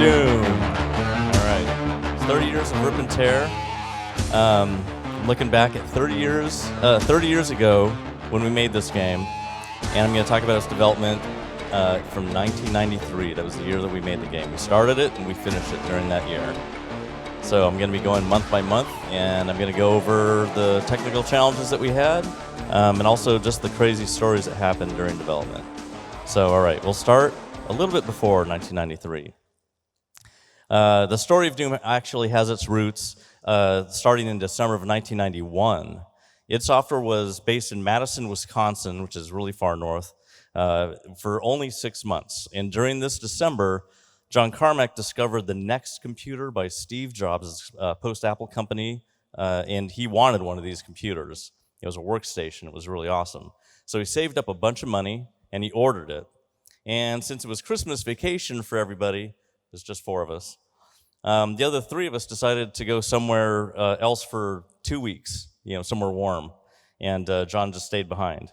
Doom. All right. 30 years of rip and tear. Looking back at 30 years ago when we made this game, and I'm going to talk about its development from 1993. That was the year that we made the game. We started it and we finished it during that year. So I'm going to be going month by month, and I'm going to go over the technical challenges that we had, and also just the crazy stories that happened during development. So, all right, we'll start a little bit before 1993. The story of Doom actually has its roots starting in December of 1991. id Software was based in Madison, Wisconsin, which is really far north, for only 6 months. And during this December, John Carmack discovered the NeXT computer by Steve Jobs' post-Apple company, and he wanted one of these computers. It was a workstation. It was really awesome. So he saved up a bunch of money, and he ordered it. And since it was Christmas vacation for everybody, there's just 4 of us. The other 3 of us decided to go somewhere else for 2 weeks, somewhere warm, and John just stayed behind.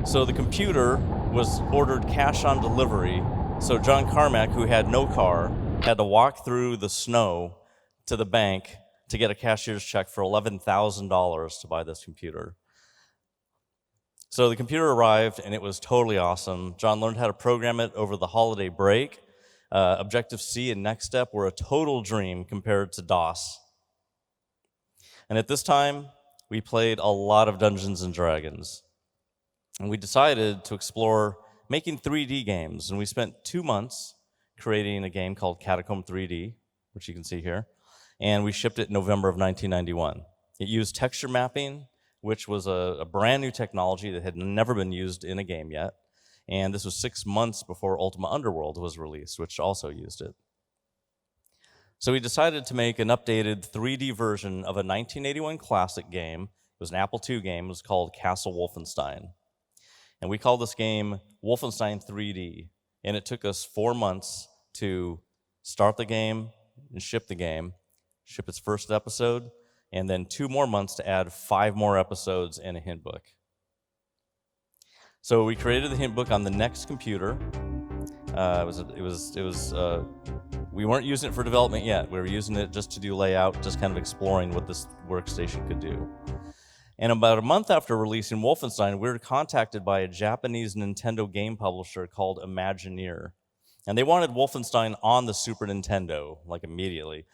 So the computer was ordered cash on delivery, so John Carmack, who had no car, had to walk through the snow to the bank to get a cashier's check for $11,000 to buy this computer. So the computer arrived, and it was totally awesome. John learned how to program it over the holiday break. Objective-C and Next Step were a total dream compared to DOS. And at this time, we played a lot of Dungeons & Dragons. And we decided to explore making 3D games. And we spent 2 months creating a game called Catacomb 3D, which you can see here. And we shipped it in November of 1991. It used texture mapping, which was a brand new technology that had never been used in a game yet. And this was 6 months before Ultima Underworld was released, which also used it. So we decided to make an updated 3D version of a 1981 classic game. It was an Apple II game. It was called Castle Wolfenstein. And we called this game Wolfenstein 3D. And it took us 4 months to start the game and ship the game, ship its first episode, and then 2 more months to add 5 more episodes and a hint book. So we created the hint book on the NeXT computer. We weren't using it for development yet. We were using it just to do layout, just kind of exploring what this workstation could do. And about a month after releasing Wolfenstein, we were contacted by a Japanese Nintendo game publisher called Imagineer. And they wanted Wolfenstein on the Super Nintendo, like immediately.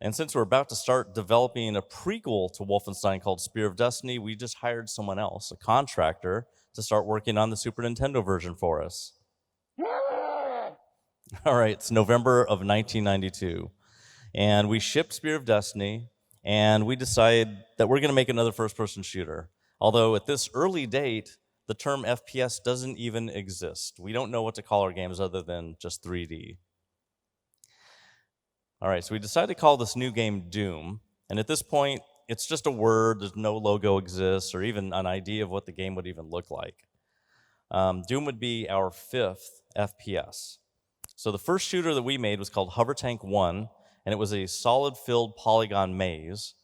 And since we're about to start developing a prequel to Wolfenstein called Spear of Destiny, we just hired someone else, a contractor, to start working on the Super Nintendo version for us. All right, it's November of 1992. And we shipped Spear of Destiny, and we decided that we're going to make another first-person shooter. Although at this early date, the term FPS doesn't even exist. We don't know what to call our games other than just 3D. All right, so we decided to call this new game Doom, and at this point, it's just a word. There's no logo exists or even an idea of what the game would even look like. Doom would be our 5th FPS. So the first shooter that we made was called Hover Tank 1, and it was a solid-filled polygon maze.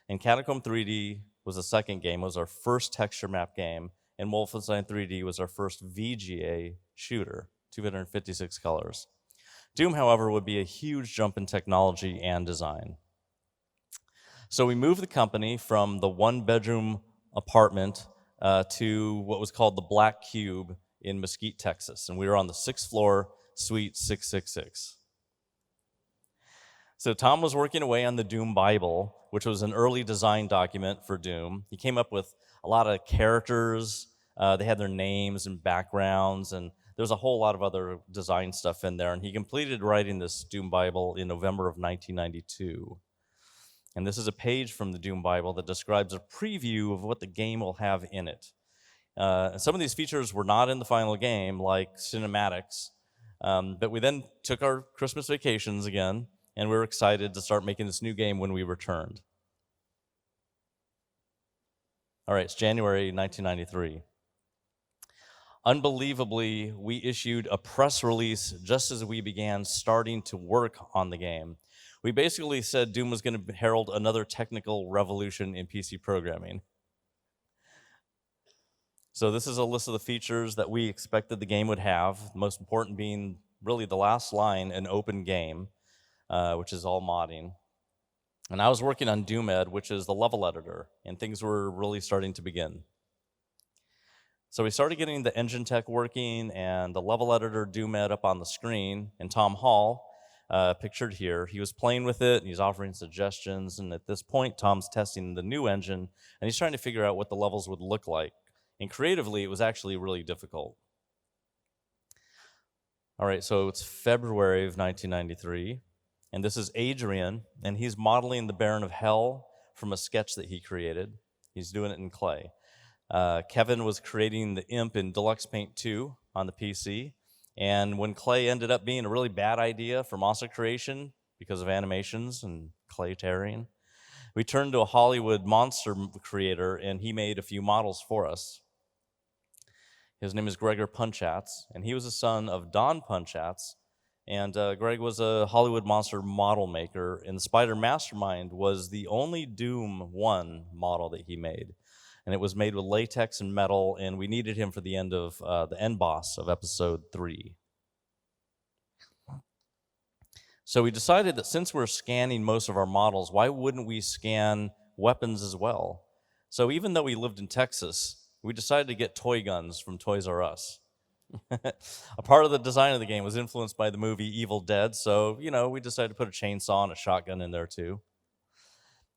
And Catacomb 3D was the second game. It was our first texture map game, and Wolfenstein 3D was our first VGA shooter, 256 colors. Doom, however, would be a huge jump in technology and design. So we moved the company from the 1-bedroom apartment to what was called the Black Cube in Mesquite, Texas. And we were on the 6th floor, suite 666. So Tom was working away on the Doom Bible, which was an early design document for Doom. He came up with a lot of characters. They had their names and backgrounds, and there was a whole lot of other design stuff in there. And he completed writing this Doom Bible in November of 1992. And this is a page from the Doom Bible that describes a preview of what the game will have in it. Some of these features were not in the final game, like cinematics, but we then took our Christmas vacations again, and we were excited to start making this new game when we returned. All right, it's January 1993. Unbelievably, we issued a press release just as we began starting to work on the game. We basically said Doom was going to herald another technical revolution in PC programming. So this is a list of the features that we expected the game would have, the most important being really the last line, an open game, which is all modding. And I was working on DoomEd, which is the level editor, and things were really starting to begin. So we started getting the engine tech working and the level editor DoomEd up on the screen, and Tom Hall, pictured here, he was playing with it, and he's offering suggestions, and at this point, Tom's testing the new engine, and he's trying to figure out what the levels would look like. And creatively, it was actually really difficult. All right, so it's February of 1993, and this is Adrian, and he's modeling the Baron of Hell from a sketch that he created. He's doing it in clay. Kevin was creating the Imp in Deluxe Paint 2 on the PC, and when clay ended up being a really bad idea for monster creation because of animations and clay tearing, we turned to a Hollywood monster creator, and he made a few models for us. His name is Gregor Punchatz, and he was the son of Don Punchatz, and Greg was a Hollywood monster model maker, and the Spider Mastermind was the only Doom 1 model that he made. And it was made with latex and metal, and we needed him for the end boss of episode 3. So we decided that since we're scanning most of our models, why wouldn't we scan weapons as well? So even though we lived in Texas, we decided to get toy guns from Toys R Us. A part of the design of the game was influenced by the movie Evil Dead, so, we decided to put a chainsaw and a shotgun in there too.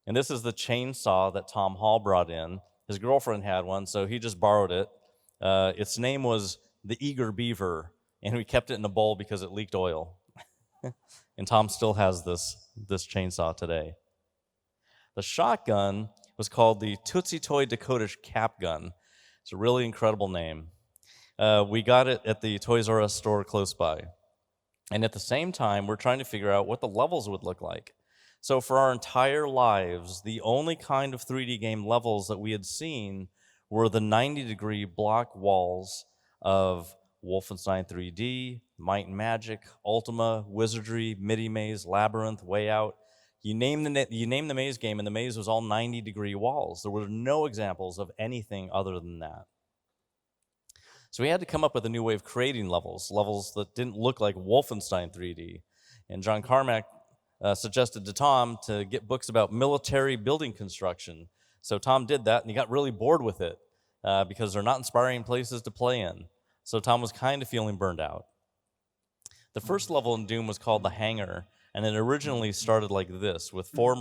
And this is the chainsaw that Tom Hall brought in. His girlfriend had one, so he just borrowed it. Its name was the Eager Beaver, and we kept it in a bowl because it leaked oil. And Tom still has this chainsaw today. The shotgun was called the Tootsie Toy Dakota Cap Gun. It's a really incredible name. We got it at the Toys R Us store close by. And at the same time, we're trying to figure out what the levels would look like. So for our entire lives, the only kind of 3D game levels that we had seen were the 90-degree block walls of Wolfenstein 3D, Might and Magic, Ultima, Wizardry, MIDI Maze, Labyrinth, Way Out. You name the maze game, and the maze was all 90-degree walls. There were no examples of anything other than that. So we had to come up with a new way of creating levels that didn't look like Wolfenstein 3D. And John Carmack suggested to Tom to get books about military building construction. So Tom did that, and he got really bored with it because they're not inspiring places to play in. So Tom was kind of feeling burned out. The first level in Doom was called The Hangar, and it originally started like this, with four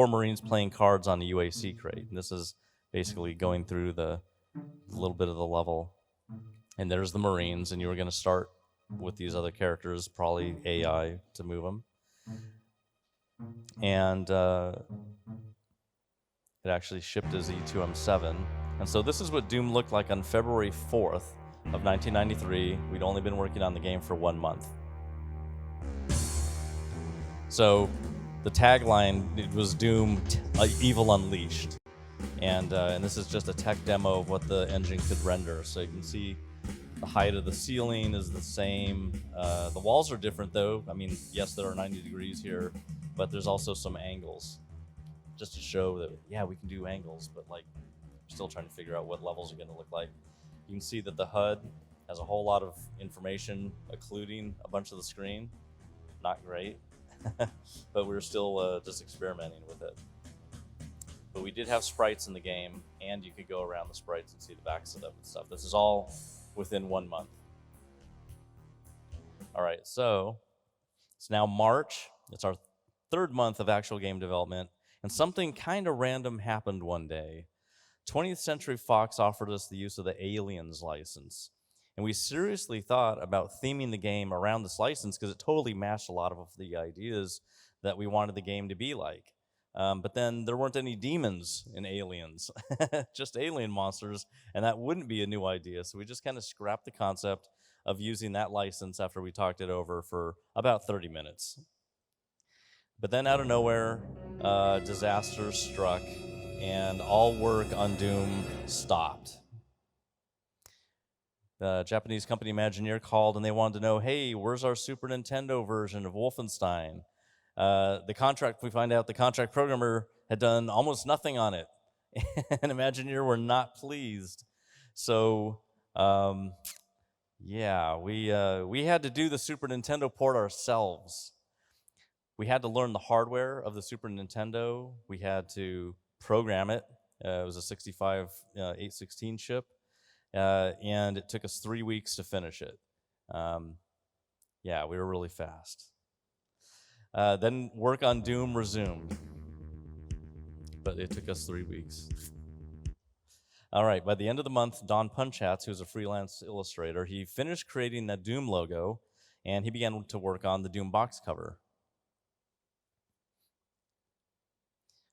Marines playing cards on a UAC crate. And this is basically going through the little bit of the level. And there's the Marines, and you were going to start with these other characters, probably AI to move them. And it actually shipped as E2M7. And so this is what Doom looked like on February 4th of 1993. We'd only been working on the game for 1 month. So the tagline was Doom Evil Unleashed. And this is just a tech demo of what the engine could render. So you can see the height of the ceiling is the same. The walls are different, though. I mean, yes, there are 90 degrees here, but there's also some angles, just to show that, yeah, we can do angles, but we're still trying to figure out what levels are going to look like. You can see that the HUD has a whole lot of information occluding a bunch of the screen. Not great, but we're still just experimenting with it. But we did have sprites in the game, and you could go around the sprites and see the backs of them and stuff. This is all within 1 month. All right, so it's now March. It's our 3rd month of actual game development, and something kind of random happened one day. 20th Century Fox offered us the use of the Aliens license, and we seriously thought about theming the game around this license because it totally matched a lot of the ideas that we wanted the game to be like. But then there weren't any demons in Aliens, just alien monsters, and that wouldn't be a new idea. So we just kind of scrapped the concept of using that license after we talked it over for about 30 minutes. But then out of nowhere, disaster struck, and all work on Doom stopped. The Japanese company Imagineer called, and they wanted to know, hey, where's our Super Nintendo version of Wolfenstein? We find out the contract programmer had done almost nothing on it, and Imagineer were not pleased. So, Yeah, we had to do the Super Nintendo port ourselves. We had to learn the hardware of the Super Nintendo. We had to program it. It was a 65 816 chip, and it took us 3 weeks to finish it. Yeah, we were really fast. Then work on Doom resumed, but it took us 3 weeks. All right, by the end of the month, Don Punchatz, who's a freelance illustrator, he finished creating that Doom logo, and he began to work on the Doom box cover.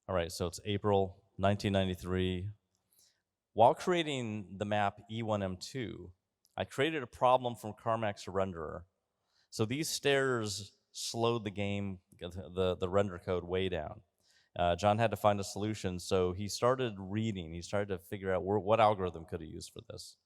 All right, so it's April 1993. While creating the map E1M2, I created a problem from Carmack's renderer. So these stairs slowed the game, the render code way down. John had to find a solution, so he started reading. He started to figure out what algorithm could he use for this.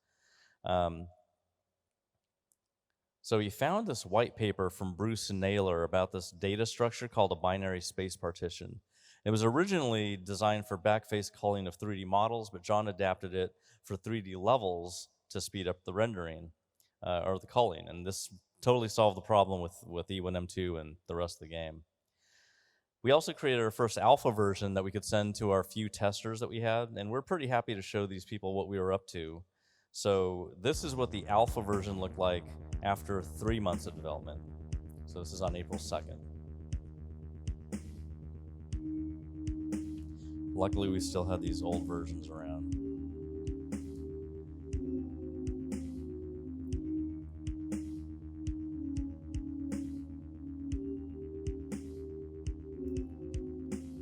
So he found this white paper from Bruce Naylor about this data structure called a binary space partition. It was originally designed for backface culling of 3D models, but John adapted it for 3D levels to speed up the rendering, or the culling, and this totally solved the problem with E1M2 and the rest of the game. We also created our first alpha version that we could send to our few testers that we had, and we're pretty happy to show these people what we were up to. So this is what the alpha version looked like after 3 months of development. So this is on April 2nd. Luckily, we still had these old versions around.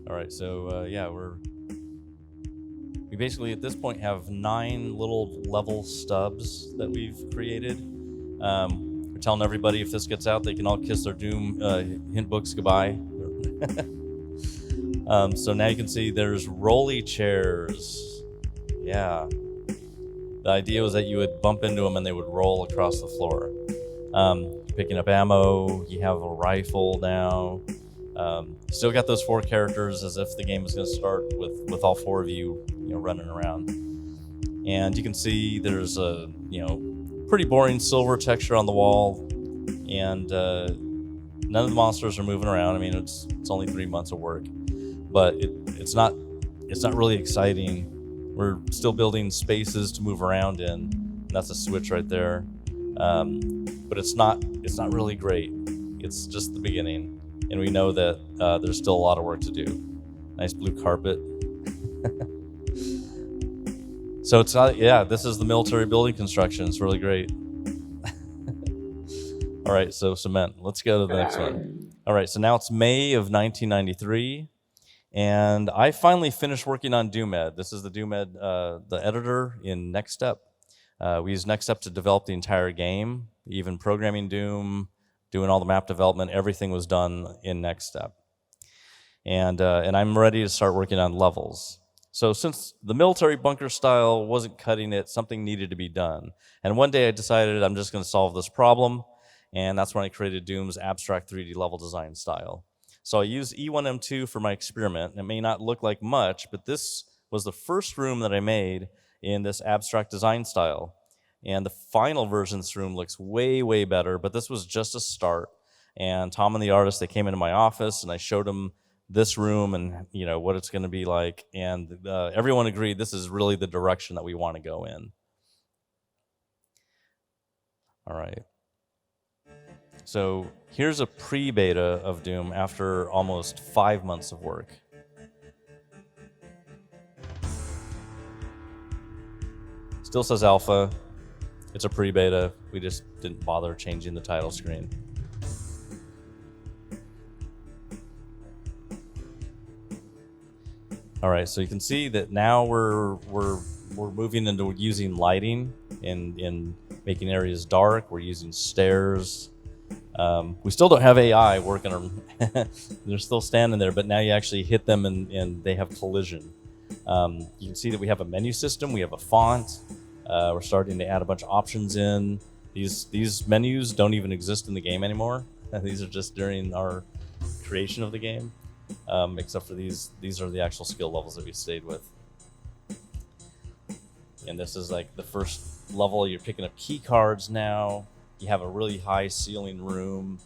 All right, so yeah, we basically at this point have 9 little level stubs that we've created. We're telling everybody if this gets out, they can all kiss their Doom hint books goodbye. So now you can see there's rolly chairs. Yeah. The idea was that you would bump into them and they would roll across the floor. Picking up ammo, you have a rifle now. Still got those 4 characters as if the game was going to start with all 4 of you, running around. And you can see there's a, pretty boring silver texture on the wall, and none of the monsters are moving around. I mean, it's only 3 months of work, but it's not really exciting. We're still building spaces to move around in, and that's a switch right there. But it's not really great. It's just the beginning, and we know that there's still a lot of work to do. Nice blue carpet. So it's not, this is the military building construction. It's really great. All right, so cement. Let's go to the next one. All right, so now it's May of 1993, and I finally finished working on DoomEd. This is the DoomEd, the editor in NextStep. We use NextStep to develop the entire game, even programming Doom, doing all the map development. Everything was done in NextStep. And I'm ready to start working on levels. So since the military bunker style wasn't cutting it, something needed to be done. And one day I decided I'm just going to solve this problem, and that's when I created Doom's abstract 3D level design style. So I used E1M2 for my experiment. It may not look like much, but this was the first room that I made in this abstract design style. And the final version of this room looks way, way better, but this was just a start. And Tom and the artist, they came into my office, and I showed them this room and what it's going to be like, and everyone agreed this is really the direction that we want to go in. All right, so here's a pre-beta of Doom after almost 5 months of work. Still says alpha. It's a pre-beta. We just didn't bother changing the title screen. All right, so you can see that now we're moving into using lighting in making areas dark. We're using stairs. We still don't have AI working on them. They're still standing there, but now you actually hit them and they have collision. You can see that we have a menu system. We have a font. We're starting to add a bunch of options in. These menus don't even exist in the game anymore. These are just during our creation of the game. Except for these are the actual skill levels that we stayed with. And this is like the first level, you're picking up key cards now. You have a really high ceiling room.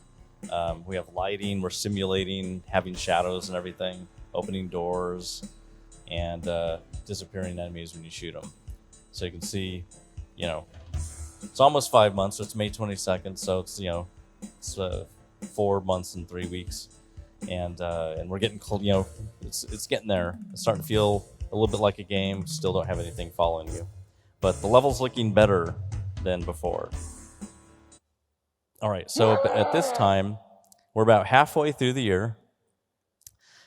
We have lighting. We're simulating having shadows and everything, opening doors, and disappearing enemies when you shoot them. So you can see, it's almost 5 months. So it's May 22nd. So it's 4 months and 3 weeks, and we're getting close. It's getting there. It's starting to feel a little bit like a game. Still don't have anything following you, but the level's looking better than before. All right, so at this time, we're about halfway through the year,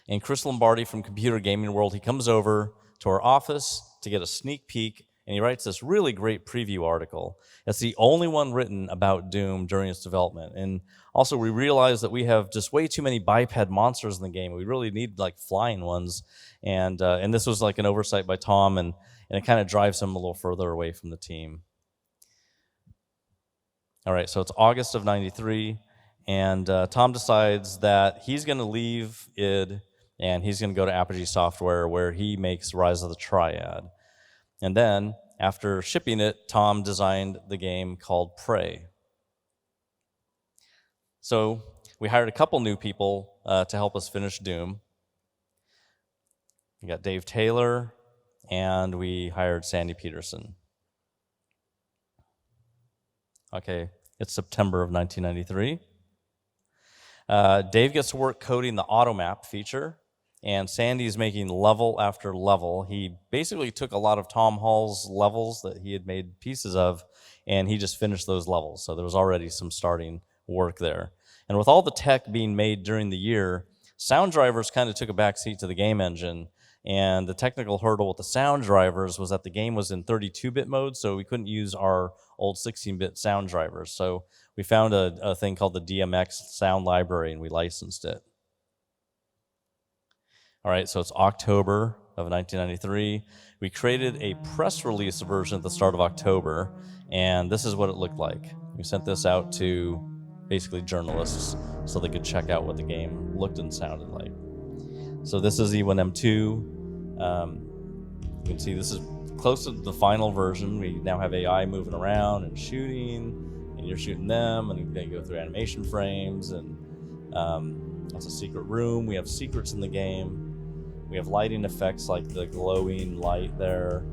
and Chris Lombardi from Computer Gaming World, he comes over to our office to get a sneak peek, and he writes this really great preview article. It's the only one written about Doom during its development, and also we realized that we have just way too many biped monsters in the game. We really need like flying ones, and this was like an oversight by Tom, and it kind of drives him a little further away from the team. All right, so it's August of '93, and Tom decides that he's going to leave id, and he's going to go to Apogee Software, where he makes Rise of the Triad. And then, after shipping it, Tom designed the game called Prey. So we hired a couple new people to help us finish Doom. We got Dave Taylor, and we hired Sandy Peterson. Okay, it's September of 1993. Dave gets to work coding the automap feature, and Sandy's making level after level. He basically took a lot of Tom Hall's levels that he had made pieces of, and he just finished those levels. So there was already some starting work there. And with all the tech being made during the year, sound drivers kind of took a backseat to the game engine. And the technical hurdle with the sound drivers was that the game was in 32-bit mode, so we couldn't use our old 16-bit sound drivers. So we found a thing called the DMX sound library, and we licensed it. All right, so it's October of 1993. We created a press release version at the start of October, and this is what it looked like. We sent this out to basically journalists so they could check out what the game looked and sounded like. So this is E1M2. You can see this is close to the final version. We now have AI moving around and shooting, and you're shooting them, and they go through animation frames, and that's a secret room. We have secrets in the game. We have lighting effects like the glowing light there.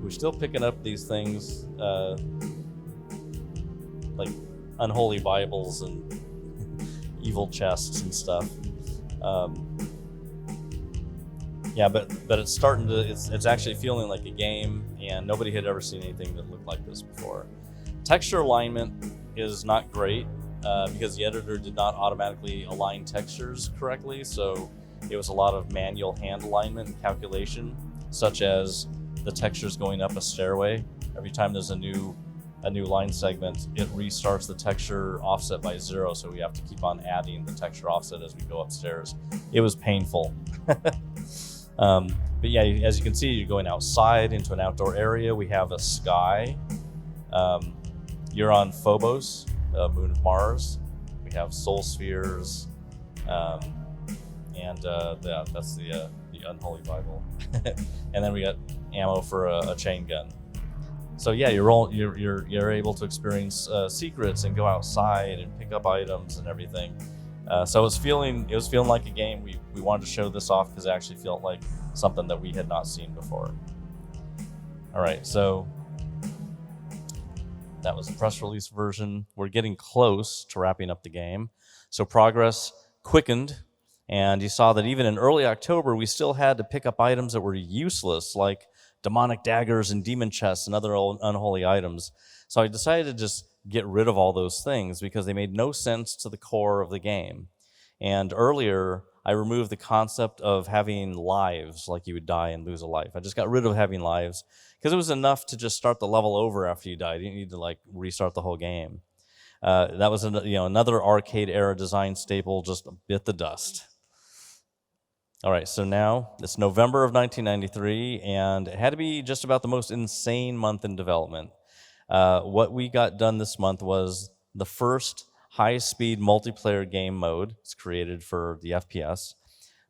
We're still picking up these things like unholy Bibles and evil chests and stuff. Yeah, but it's starting to, it's actually feeling like a game, and nobody had ever seen anything that looked like this before. Texture alignment is not great because the editor did not automatically align textures correctly, so it was a lot of manual hand alignment and calculation, such as the textures going up a stairway. Every time there's a new line segment, it restarts the texture offset by 0, so we have to keep on adding the texture offset as we go upstairs. It was painful. But yeah, as you can see, you're going outside into an outdoor area. We have a sky. You're on Phobos, moon of Mars. We have soul spheres, and that's the unholy Bible. And then we got ammo for a chain gun. So yeah, you're able to experience secrets and go outside and pick up items and everything. So it was feeling like a game. We wanted to show this off because it actually felt like something that we had not seen before. All right, so that was the press release version. We're getting close to wrapping up the game. So progress quickened, and you saw that even in early October, we still had to pick up items that were useless, like demonic daggers and demon chests and other unholy items. So I decided to just get rid of all those things because they made no sense to the core of the game. And earlier, I removed the concept of having lives, like you would die and lose a life. I just got rid of having lives because it was enough to just start the level over after you died. You didn't need to like restart the whole game. That was another arcade era design staple just bit the dust. All right, so now it's November of 1993, and it had to be just about the most insane month in development. What we got done this month was the first high-speed multiplayer game mode. It's created for the FPS.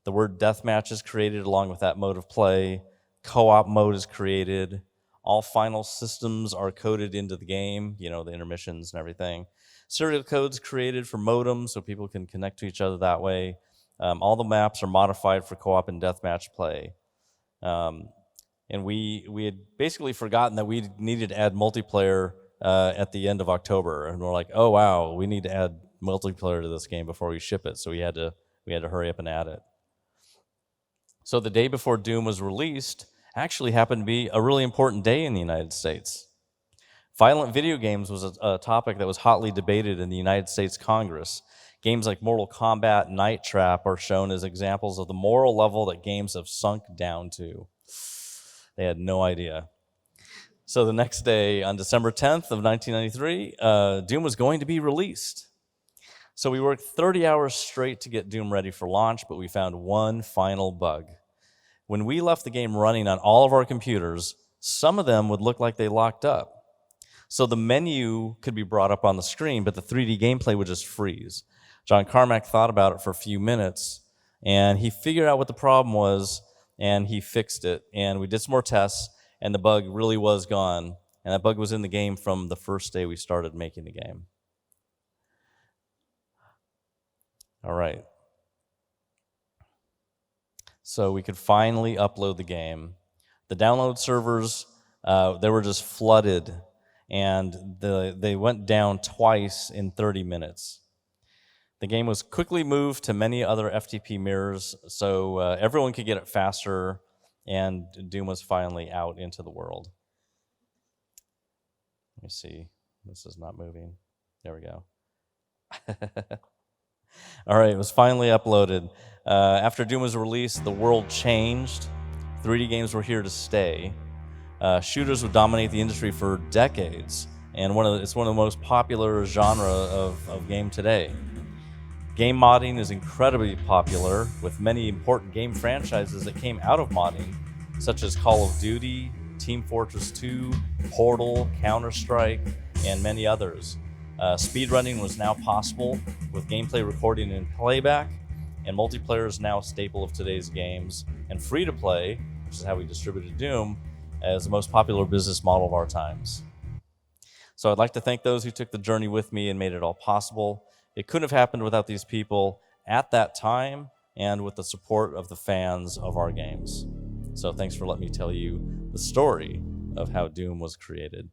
The word deathmatch is created along with that mode of play. Co-op mode is created. All final systems are coded into the game, the intermissions and everything. Serial codes created for modems so people can connect to each other that way. All the maps are modified for co-op and deathmatch play. And we had basically forgotten that we needed to add multiplayer at the end of October, and we're like, oh wow, we need to add multiplayer to this game before we ship it. So we had to hurry up and add it. So the day before Doom was released actually happened to be a really important day in the United States. Violent video games was a topic that was hotly debated in the United States Congress. Games like Mortal Kombat, Night Trap are shown as examples of the moral level that games have sunk down to. They had no idea. So the next day, on December 10th of 1993, Doom was going to be released. So we worked 30 hours straight to get Doom ready for launch, but we found one final bug. When we left the game running on all of our computers, some of them would look like they locked up. So the menu could be brought up on the screen, but the 3D gameplay would just freeze. John Carmack thought about it for a few minutes, and he figured out what the problem was, and he fixed it. And we did some more tests, and the bug really was gone. And that bug was in the game from the first day we started making the game. All right. So we could finally upload the game. The download servers, they were just flooded, and they went down twice in 30 minutes. The game was quickly moved to many other FTP mirrors, so everyone could get it faster, and Doom was finally out into the world. Let me see. This is not moving. There we go. All right, it was finally uploaded. After Doom was released, the world changed. 3D games were here to stay. Shooters would dominate the industry for decades, and it's one of the most popular genre of game today. Game modding is incredibly popular, with many important game franchises that came out of modding, such as Call of Duty, Team Fortress 2, Portal, Counter-Strike, and many others. Speedrunning was now possible with gameplay recording and playback, and multiplayer is now a staple of today's games, and free-to-play, which is how we distributed Doom, as the most popular business model of our times. So I'd like to thank those who took the journey with me and made it all possible. It couldn't have happened without these people at that time and with the support of the fans of our games. So thanks for letting me tell you the story of how Doom was created.